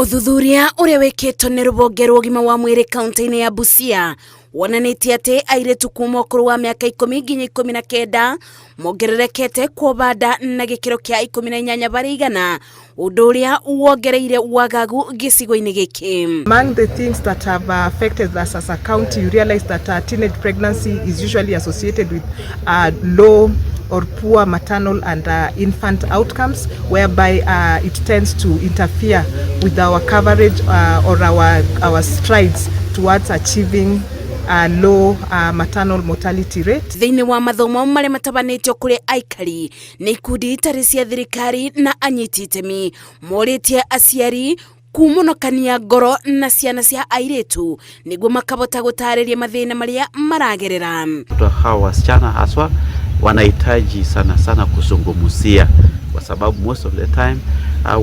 Uthuthuria uria wikitwo ni rubonge rwa ugima wa mwiri kaunti-ini ya Busia wonanitie ati airetu kuma ukuru wa miaka 10 nginya 19 mongererekete kwa nda na gikiro kia 18 bari igana undu uria wongereire wagagu gicigo-ini giki. Among the things that have affected us as a county, you realize that teenage pregnancy is usually associated with low or poor maternal and infant outcomes, whereby it tends to interfere with our coverage or our strides towards achieving low maternal mortality rate. Thiini wa mathomo maria matabanitio kuri aikari ni ikundi itari cia thirikari na anyiti itemi moritie aciari kumunokania ngoro na ciana cia airetu niguo makabota gutariria mathina maria maragerera. Hawa wasichana haswa wanahitaji sana kusungumusia, kwa sababu most of the time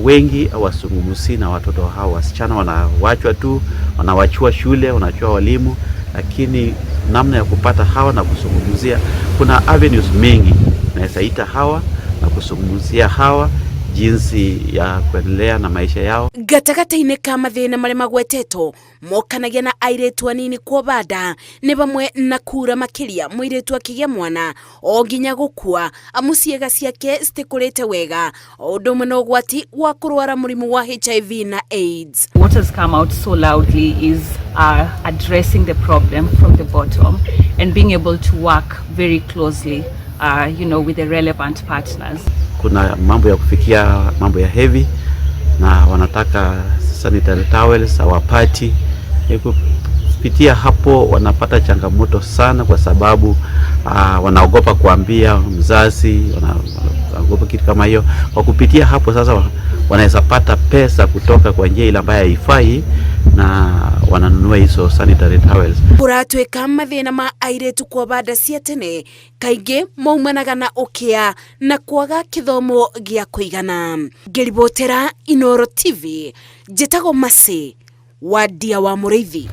wengi hawasungumusi na watoto hawa wasichana, wanawachwa tu, wanawachua shule, wanachua walimu. Lakini namna ya kupata hawa na kusungumuzia, kuna avenues mingi na isaita hawa na kusungumuzia hawa jinsi ya kuendelea na maisha yao. Gatagata-ini ka mathina maria magwetetwo mokanagia na airetu anini kwa nda ni bamwe na kura makiria muiretu akigia mwana o nginya gukua amu ciega ciake citikurite wega undu umwe na ugwati wa kurwara murimu wa HIV na AIDS. What has come out so loudly is addressing the problem from the bottom and being able to work very closely with the relevant partners. Kuna mambo ya kufikia mambo ya heavy na wanataka sanitary towels hawapati. Kupitia hapo wanapata changamoto sana, kwa sababu wanaogopa kuambia mzazi, wanaogopa kitu kama hiyo. Kwa kupitia hapo sasa wanaweza pata pesa kutoka kwa njia ile ambayo haifai na wananunua hizo sanitary towels. Kuratweka mathina ma airetu kwa nda cia tene kaingi maumanaga na ukia na kwaga kithomo gia kuigana. Ngiribotera Inooro TV, njitagwo Masi wa Ndia wa Muriithi.